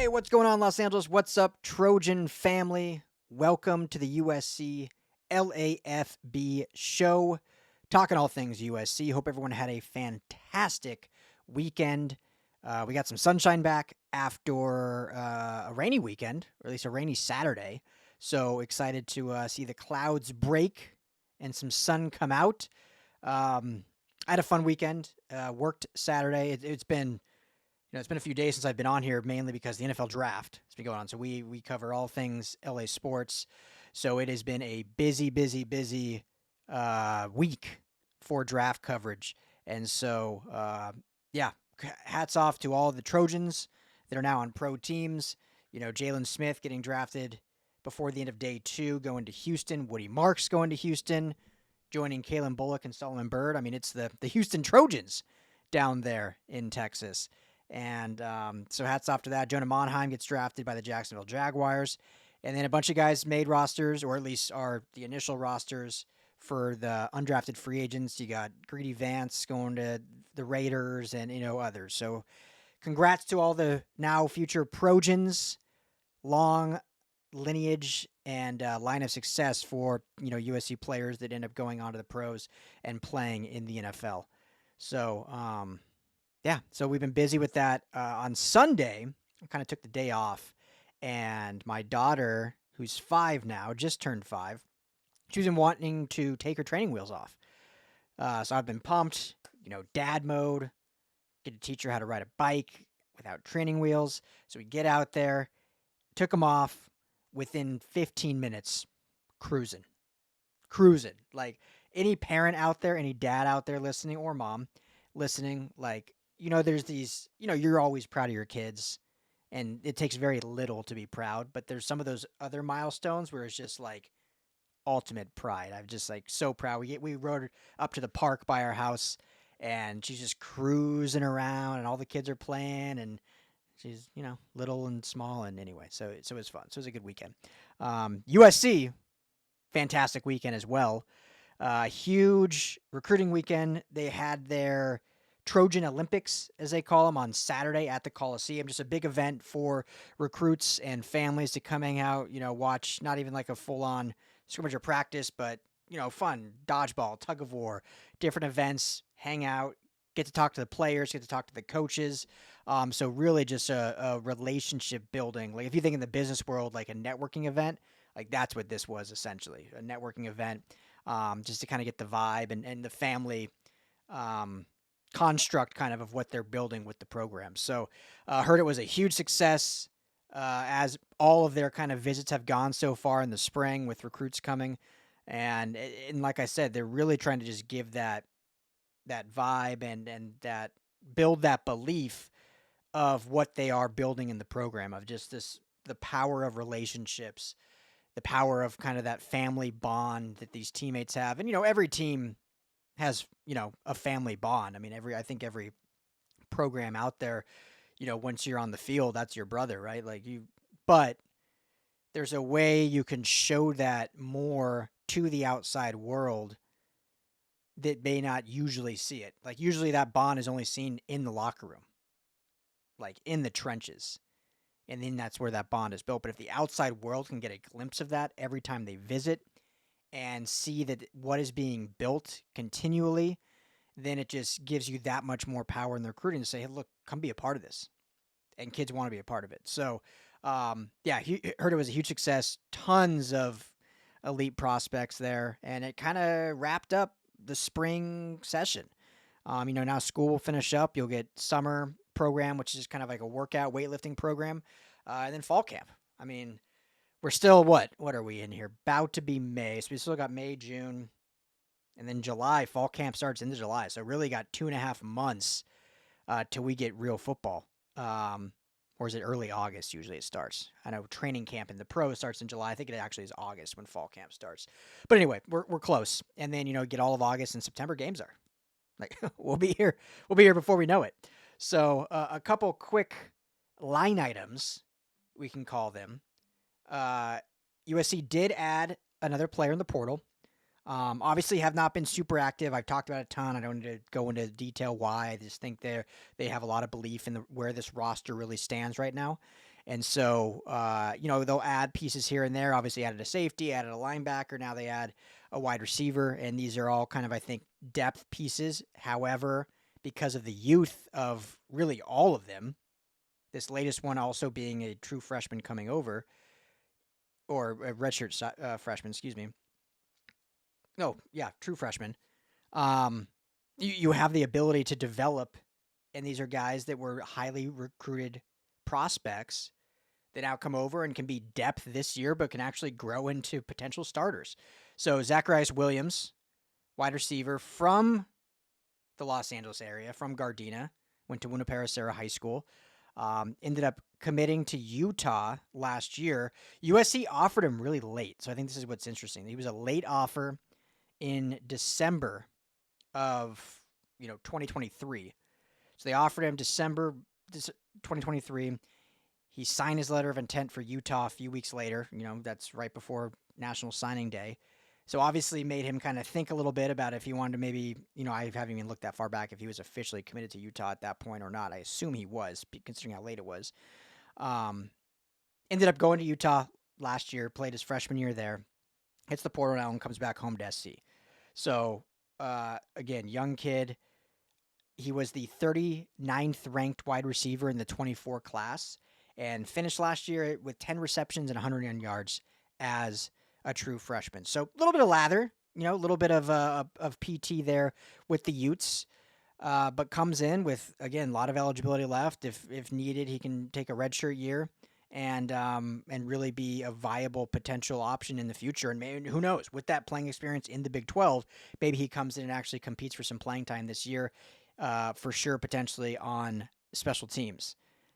Hey, what's going on, Los Angeles? What's up, Trojan family? Welcome to the USC LAFB show, talking all things USC. Hope everyone had a fantastic weekend. We got some sunshine back after a rainy weekend, or at least a rainy Saturday. So excited to see the clouds break and some sun come out. I had a fun weekend. Worked Saturday. It's been it's been a few days since I've been on here, mainly because the NFL draft has been going on. So we cover all things LA sports. So it has been a busy week for draft coverage. And so, hats off to all the Trojans that are now on pro teams. Jaylin Smith getting drafted before the end of day 2, going to Houston. Woody Marks going to Houston, joining Calen, Bullock, and Solomon Byrd. I mean, it's the Houston Trojans down there in Texas. And so hats off to that. Jonah Monheim gets drafted by the Jacksonville Jaguars. And then a bunch of guys made rosters, or at least are the initial rosters for the undrafted free agents. You got Greedy Vance going to the Raiders and, others. So congrats to all the now future Trojans. Long lineage and line of success for, USC players that end up going on to the pros and playing in the NFL. So, so we've been busy with that. On Sunday, I kind of took the day off, and my daughter, who's 5 now, just turned 5, she's been wanting to take her training wheels off. So I've been pumped, dad mode, get to teach her how to ride a bike without training wheels. So we get out there, took them off within 15 minutes, cruising. Like, any parent out there, any dad out there listening, or mom listening, like, there's these, you're always proud of your kids, and it takes very little to be proud, but there's some of those other milestones where it's just like ultimate pride. I'm just like so proud. We rode up to the park by our house, and she's just cruising around, and all the kids are playing, and she's, little and small, and anyway, so it was fun. So it was a good weekend. USC, fantastic weekend as well. Huge recruiting weekend. They had their Trojan Olympics, as they call them, on Saturday at the Coliseum. Just a big event for recruits and families to come hang out, watch not even like a full-on scrimmage or practice, but, fun, dodgeball, tug of war, different events, hang out, get to talk to the players, get to talk to the coaches. So really just a relationship building. Like, if you think in the business world, like a networking event, like that's what this was essentially, a networking event, just to kind of get the vibe and the family construct kind of what they're building with the program. So heard it was a huge success, as all of their kind of visits have gone so far in the spring with recruits coming. And like I said, they're really trying to just give that vibe and that build that belief of what they are building in the program, of just the power of relationships, the power of kind of that family bond that these teammates have. And, every team has, a family bond. I mean, I think every program out there, once you're on the field, that's your brother, right? But there's a way you can show that more to the outside world that may not usually see it. Like, usually that bond is only seen in the locker room, like in the trenches. And then that's where that bond is built. But if the outside world can get a glimpse of that every time they visit and see that what is being built continually, then it just gives you that much more power in the recruiting to say, hey, look, come be a part of this. And kids want to be a part of it. So, heard it was a huge success. Tons of elite prospects there. And it kind of wrapped up the spring session. Now school will finish up. You'll get summer program, which is kind of like a workout weightlifting program. And then fall camp. I mean, we're still, what are we in here? About to be May. So we still got May, June, and then July. Fall camp starts into July. So really got 2.5 months till we get real football. Or is it early August usually it starts? I know training camp in the pros starts in July. I think it actually is August when fall camp starts. But anyway, we're close. And then, get all of August and September games are. Like, we'll be here. We'll be here before we know it. So a couple quick line items, we can call them. USC did add another player in the portal. Obviously have not been super active. I've talked about it a ton. I don't need to go into detail why. I just think they have a lot of belief in where this roster really stands right now. And so, they'll add pieces here and there. Obviously added a safety, added a linebacker. Now they add a wide receiver. And these are all kind of, I think, depth pieces. However, because of the youth of really all of them, this latest one also being a true freshman coming over, or a redshirt freshman, excuse me. No, yeah, true freshman. Um, you have the ability to develop, and these are guys that were highly recruited prospects that now come over and can be depth this year, but can actually grow into potential starters. So Zachariah Williams, wide receiver from the Los Angeles area, from Gardena, went to Junipero-Serra High School. Ended up committing to Utah last year. USC offered him really late, so I think this is what's interesting. He was a late offer in December of 2023. So they offered him December 2023. He signed his letter of intent for Utah a few weeks later. That's right before National Signing Day. So obviously made him kind of think a little bit about if he wanted to maybe, I haven't even looked that far back if he was officially committed to Utah at that point or not. I assume he was, considering how late it was. Ended up going to Utah last year, played his freshman year there, hits the portal now and comes back home to SC. So, again, young kid. He was the 39th ranked wide receiver in the 24 class and finished last year with 10 receptions and 109 yards as a true freshman. So a little bit of lather, a little bit of PT there with the Utes, but comes in with, again, a lot of eligibility left. If needed, he can take a redshirt year and really be a viable potential option in the future. And maybe, who knows, with that playing experience in the Big 12, maybe he comes in and actually competes for some playing time this year, for sure, potentially on special teams.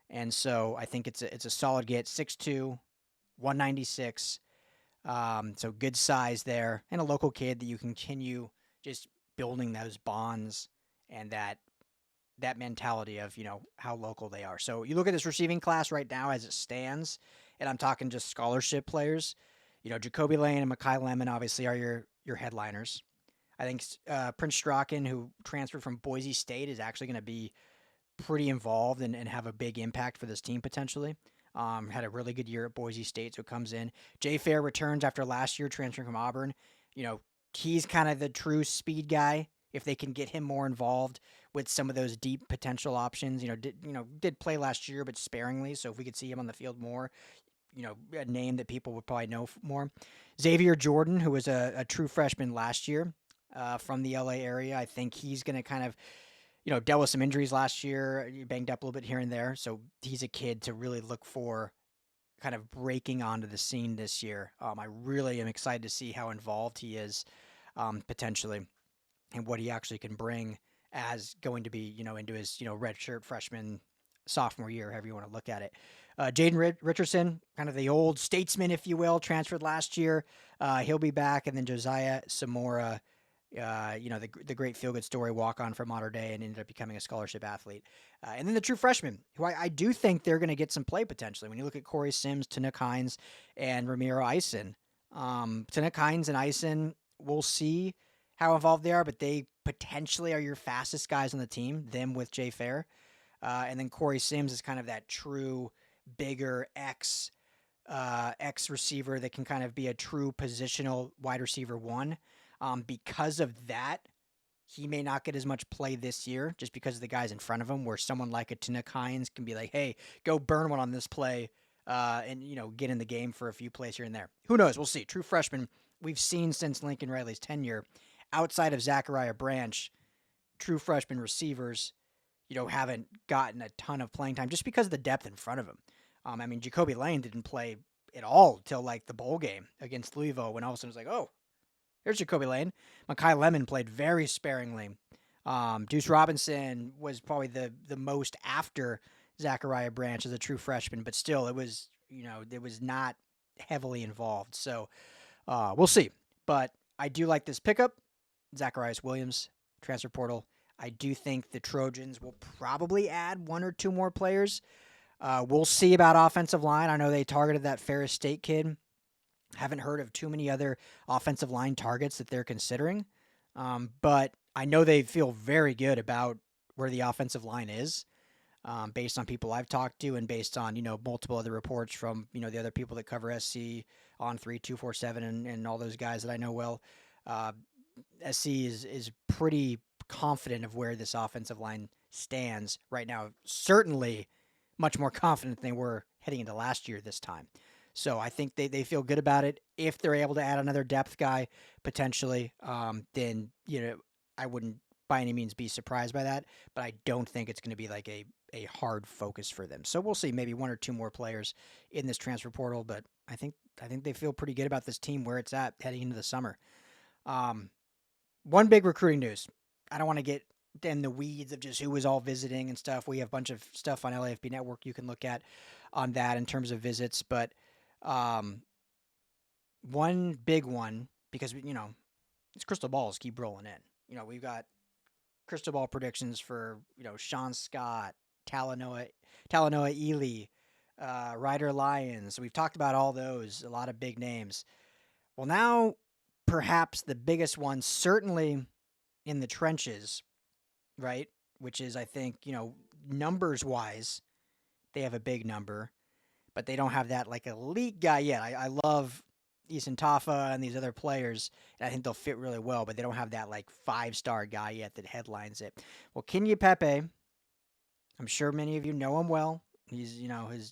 And so I think it's a solid get. 6'2", 196. So good size there, and a local kid that you continue just building those bonds and that mentality of, how local they are. So you look at this receiving class right now as it stands, and I'm talking just scholarship players. Jacoby Lane and Makai Lemon obviously are your headliners. I think Prince Strachan, who transferred from Boise State, is actually going to be pretty involved and have a big impact for this team potentially. Had a really good year at Boise State, so comes in. Jay Fair returns after last year transferring from Auburn. He's kind of the true speed guy. If they can get him more involved with some of those deep potential options, did play last year, but sparingly. So if we could see him on the field more, a name that people would probably know more. Xavier Jordan, who was a true freshman last year from the LA area, I think he's going to kind of, dealt with some injuries last year, banged up a little bit here and there. So he's a kid to really look for kind of breaking onto the scene this year. I really am excited to see how involved he is potentially and what he actually can bring as going to be, into his, redshirt freshman, sophomore year, however you want to look at it. Jaden Richardson, kind of the old statesman, if you will, transferred last year. He'll be back. And then Josiah Samora, the great feel-good story walk-on from Mater Dei and ended up becoming a scholarship athlete. And then the true freshmen, who I do think they're going to get some play potentially. When you look at Corey Sims, Tanook Hines, and Ramiro Eisen. Tanook Hines and Eisen, we'll see how involved they are, but they potentially are your fastest guys on the team, them with Jay Fair. And then Corey Sims is kind of that true, bigger X receiver that can kind of be a true positional wide receiver one. Because of that, he may not get as much play this year just because of the guys in front of him, where someone like a Tanook Hines can be like, hey, go burn one on this play and, get in the game for a few plays here and there. Who knows? We'll see. True freshman, we've seen since Lincoln Riley's tenure, outside of Zachariah Branch, true freshman receivers, haven't gotten a ton of playing time just because of the depth in front of him. Jacoby Lane didn't play at all till like the bowl game against Louisville when all of a sudden it was like, oh, here's Jacoby Lane. Makai Lemon played very sparingly. Deuce Robinson was probably the most after Zachariah Branch as a true freshman, but still it was not heavily involved. So we'll see. But I do like this pickup. Zacharias Williams, transfer portal. I do think the Trojans will probably add one or two more players. We'll see about offensive line. I know they targeted that Ferris State kid Haven't heard of too many other offensive line targets that they're considering, but I know they feel very good about where the offensive line is, based on people I've talked to and based on multiple other reports from the other people that cover SC on 3247 and all those guys that I know well. Uh, SC is pretty confident of where this offensive line stands right now. Certainly much more confident than they were heading into last year this time. So I think they feel good about it. If they're able to add another depth guy potentially, then I wouldn't by any means be surprised by that. But I don't think it's going to be like a hard focus for them. So we'll see maybe one or two more players in this transfer portal. But I think they feel pretty good about this team where it's at heading into the summer. One big recruiting news. I don't want to get in the weeds of just who was all visiting and stuff. We have a bunch of stuff on LAFB Network you can look at on that in terms of visits. But one big one, because these crystal balls keep rolling in. We've got crystal ball predictions for Sean Scott, Talanoa Ely, Ryder Lyons. So we've talked about all those, a lot of big names. Well, now perhaps the biggest one, certainly in the trenches, right? Which is, I think, numbers wise, they have a big number, but they don't have that like elite guy yet. I love Eason Tafa and these other players, and I think they'll fit really well, but they don't have that like 5-star guy yet that headlines it. Well, Kenya Pepe, I'm sure many of you know him well. He's,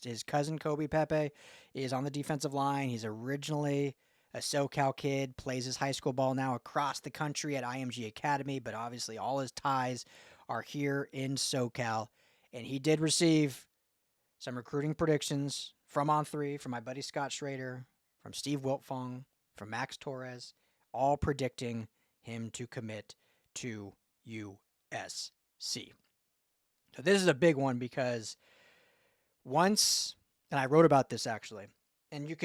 his cousin Kobe Pepe is on the defensive line. He's originally a SoCal kid, plays his high school ball now across the country at IMG Academy, but obviously all his ties are here in SoCal. And he did receive some recruiting predictions from On3, from my buddy Scott Schrader, from Steve Wiltfong, from Max Torres, all predicting him to commit to USC. So this is a big one because once, and I wrote about this actually, and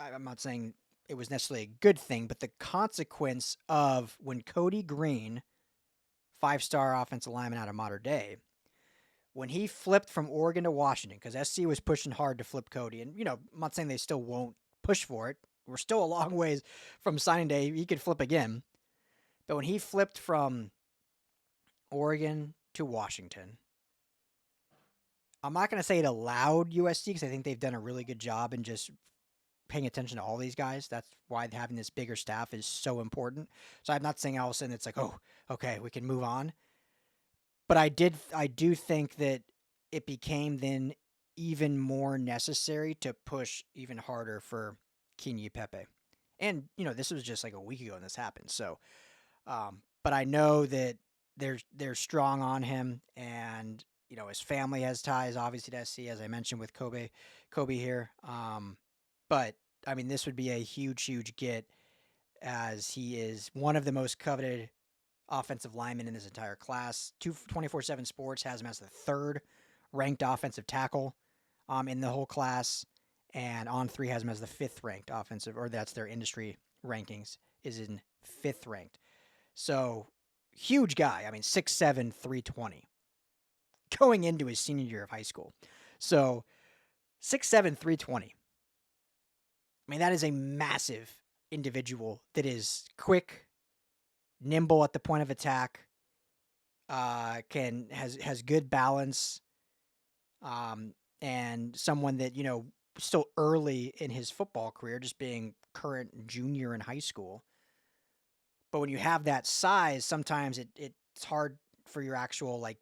I'm not saying it was necessarily a good thing, but the consequence of when Cody Green, 5-star offensive lineman out of Modern Day, when he flipped from Oregon to Washington, because SC was pushing hard to flip Cody, and I'm not saying they still won't push for it. We're still a long ways from signing day. He could flip again. But when he flipped from Oregon to Washington, I'm not going to say it allowed USC because I think they've done a really good job in just paying attention to all these guys. That's why having this bigger staff is so important. So I'm not saying all of a sudden it's like, oh, okay, we can move on. But I do think that it became then even more necessary to push even harder for Kenya Pepe. And, this was just like a week ago when this happened. So, but I know that they're strong on him, and, his family has ties, obviously, to SC, as I mentioned with Kobe here. But, I mean, this would be a huge, huge get, as he is one of the most coveted offensive linemen in this entire class. 24/7 Sports has him as the 3rd ranked offensive tackle in the whole class, and On3 has him as the 5th ranked offensive, or that's their industry rankings, is in 5th ranked. So, huge guy. I mean, 6'7", 320. Going into his senior year of high school. So, 6'7", 320. I mean, that is a massive individual that is quick, nimble at the point of attack, has good balance, and someone that, still early in his football career, just being current junior in high school. But when you have that size, sometimes it's hard for your actual, like,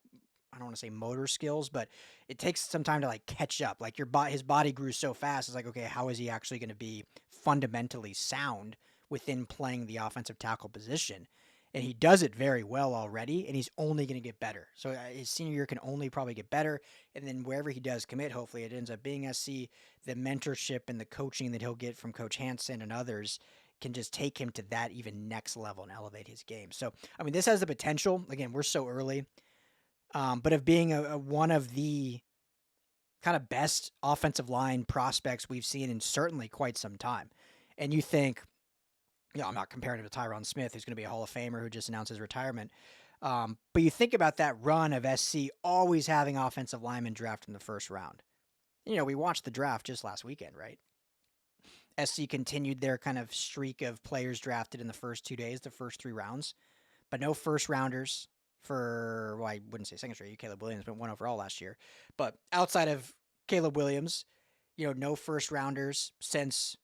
I don't want to say motor skills, but it takes some time to like catch up. Like his body grew so fast. It's like, okay, how is he actually going to be fundamentally sound within playing the offensive tackle position? And he does it very well already, and he's only going to get better. So his senior year can only probably get better. And then wherever he does commit, hopefully it ends up being SC. The mentorship and the coaching that he'll get from Coach Hansen and others can just take him to that even next level and elevate his game. So, I mean, this has the potential. Again, we're so early. But of being one of the kind of best offensive line prospects we've seen in certainly quite some time. And you think, I'm not comparing him to Tyron Smith, who's going to be a Hall of Famer who just announced his retirement. But you think about that run of SC always having offensive linemen drafted in the first round. We watched the draft just last weekend, right? SC continued their kind of streak of players drafted in the first 2 days, the first 3 rounds, but no first rounders for, well, I wouldn't say second straight. Caleb Williams went 1 overall last year. But outside of Caleb Williams, no first rounders since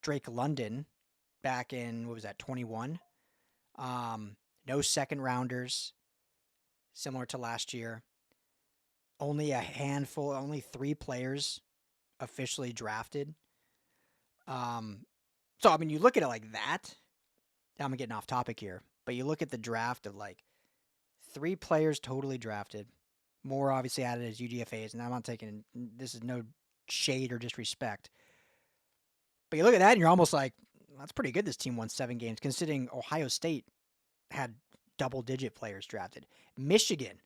Drake London back in, 21? No second rounders, similar to last year. Only a handful, only 3 players officially drafted. So, I mean, you look at it like that. I'm getting off topic here, but you look at the draft of 3 players totally drafted, more obviously added as UDFAs, and I'm not taking, this is no shade or disrespect, but you look at that and you're almost like, that's pretty good. This team won 7 games, considering Ohio State had double-digit players drafted. Michigan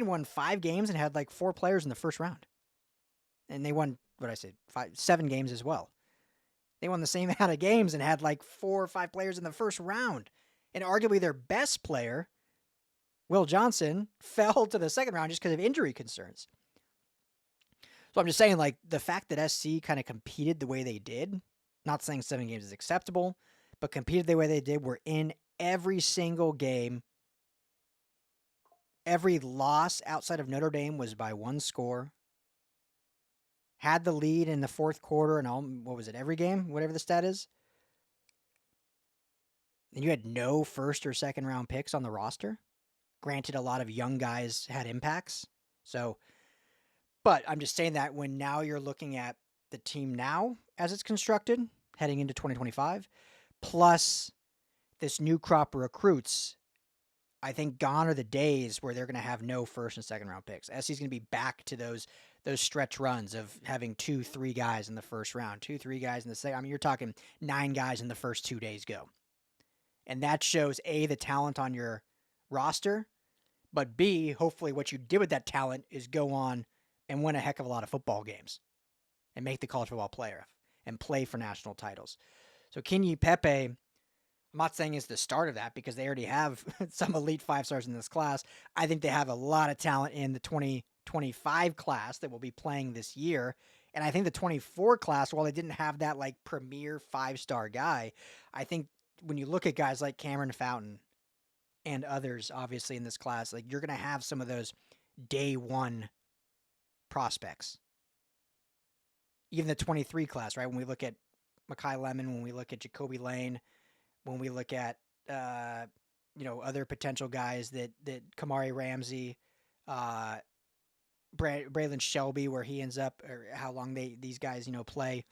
won 5 games and had 4 players in the first round, and they won 7 games as well. They won the same amount of games and had 4 or 5 players in the first round. And arguably their best player, Will Johnson, fell to the second round just because of injury concerns. So I'm just saying, the fact that SC kind of competed the way they did, not saying 7 games is acceptable, but competed the way they did, were in every single game. Every loss outside of Notre Dame was by 1 score. Had the lead in the fourth quarter and all, every game, whatever the stat is. And you had no first or second round picks on the roster. Granted, a lot of young guys had impacts. So, but I'm just saying that when now you're looking at the team now as it's constructed, heading into 2025, plus this new crop of recruits, I think gone are the days where they're going to have no first and second round picks. SC's going to be back to those stretch runs of having 2-3 guys in the first round, 2-3 guys in the second. I mean, you're talking 9 guys in the first 2 days go. And that shows, A, the talent on your roster, but B, hopefully what you did with that talent is go on and win a heck of a lot of football games and make the college football playoff and play for national titles. So Kenyi Pepe, I'm not saying it's the start of that because they already have some elite 5-stars in this class. I think they have a lot of talent in the 2025 class that will be playing this year. And I think the 24 class, while they didn't have that premier 5-star guy, I think when you look at guys like Cameron Fountain and others, obviously in this class, you're going to have some of those day 1 prospects. Even the 23 class, right? When we look at Makai Lemon, when we look at Jacoby Lane, when we look at, other potential guys that Kamari Ramsey, Braylan Shelby, where he ends up, or how long these guys, play.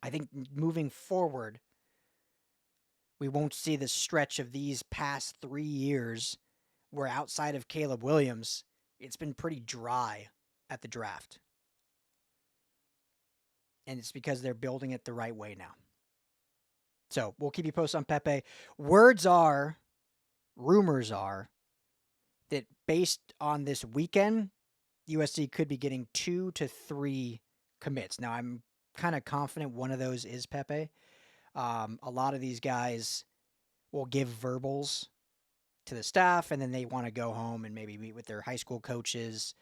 I think moving forward, we won't see the stretch of these past 3 years where outside of Caleb Williams, it's been pretty dry at the draft. And it's because they're building it the right way now. So we'll keep you posted on Pepe. Rumors are that based on this weekend, USC could be getting 2 to 3 commits. Now, I'm kind of confident one of those is Pepe. A lot of these guys will give verbals to the staff, and then they want to go home and maybe meet with their high school coaches,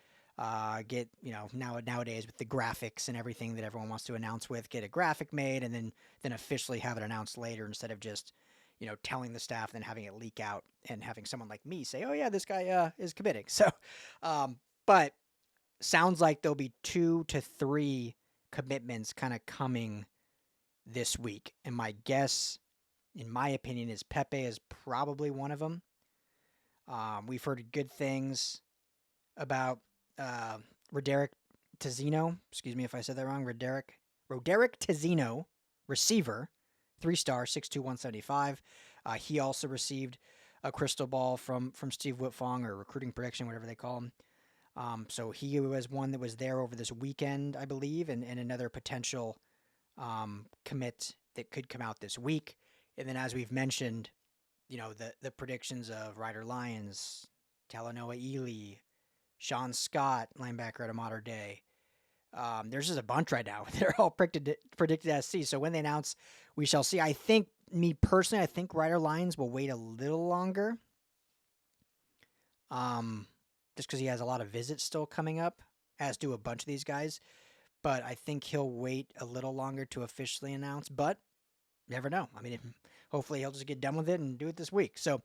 get, nowadays with the graphics and everything that everyone wants to announce with, get a graphic made and then officially have it announced later instead of just, telling the staff and then having it leak out and having someone like me say, oh yeah, this guy is committing. So, but sounds like there'll be 2 to 3 commitments kind of coming this week. And my guess, in my opinion, is Pepe is probably one of them. We've heard good things about Roderick Tizino. Excuse me if I said that wrong. Roderick Tizino, receiver, 3-star, 6'2", 175. He also received a crystal ball from Steve Whitfong, or recruiting prediction, whatever they call him. So he was one that was there over this weekend, I believe, and another potential commit that could come out this week. And then, as we've mentioned, the predictions of Ryder Lyons, Talanoa Ely, Sean Scott, linebacker at a modern day. There's just a bunch right now. They're all predicted as C. So when they announce, we shall see. I think Ryder Lyons will wait a little longer. Just because he has a lot of visits still coming up, as do a bunch of these guys. but I think he'll wait a little longer to officially announce, but never know. I mean, hopefully he'll just get done with it and do it this week. So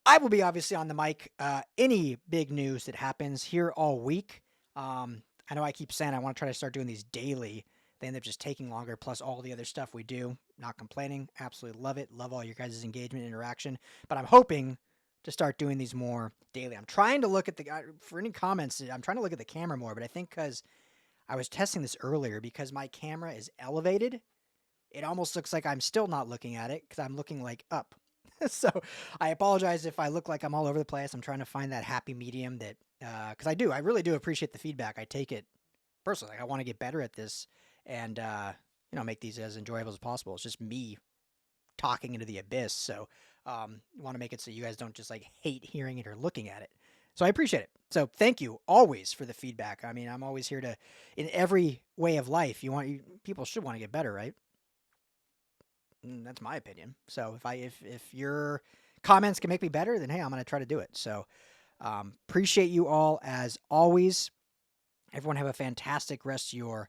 I will be obviously on the mic. Any big news that happens here all week. I know I keep saying I want to try to start doing these daily. They end up just taking longer, plus all the other stuff we do. Not complaining. Absolutely love it. Love all your guys' engagement and interaction. But I'm hoping to start doing these more daily. I'm trying to look at for any comments, I'm trying to look at the camera more, but I think because I was testing this earlier, because my camera is elevated, it almost looks like I'm still not looking at it because I'm looking like up. So I apologize if I look like I'm all over the place. I'm trying to find that happy medium that, because I really do appreciate the feedback. I take it personally. I want to get better at this and, make these as enjoyable as possible. It's just me talking into the abyss. So, want to make it so you guys don't just like hate hearing it or looking at it. So I appreciate it. So thank you always for the feedback. I mean, I'm always here to, in every way of life, people should want to get better, right? That's my opinion. So if your comments can make me better, then hey, I'm going to try to do it. So appreciate you all as always. Everyone have a fantastic rest of your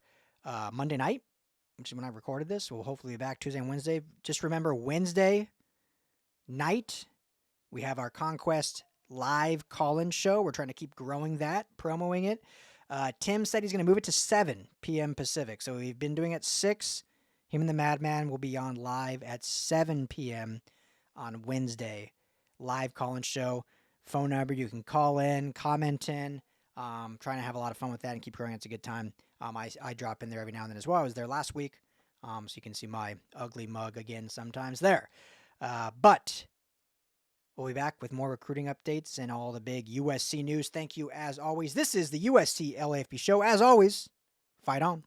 Monday night, which is when I recorded this. We'll hopefully be back Tuesday and Wednesday. Just remember, Wednesday night, we have our Conquest live call-in show. We're trying to keep growing that, promoting it. Tim said he's going to move it to 7 p.m. Pacific. So we've been doing it 6. Him and the Madman will be on live at 7 p.m. on Wednesday. Live call-in show. Phone number, you can call in, comment in. Trying to have a lot of fun with that and keep growing. It's a good time. I drop in there every now and then as well. I was there last week, so you can see my ugly mug again sometimes there. But we'll be back with more recruiting updates and all the big USC news. Thank you as always. This is the USC LAFB show. As always, fight on.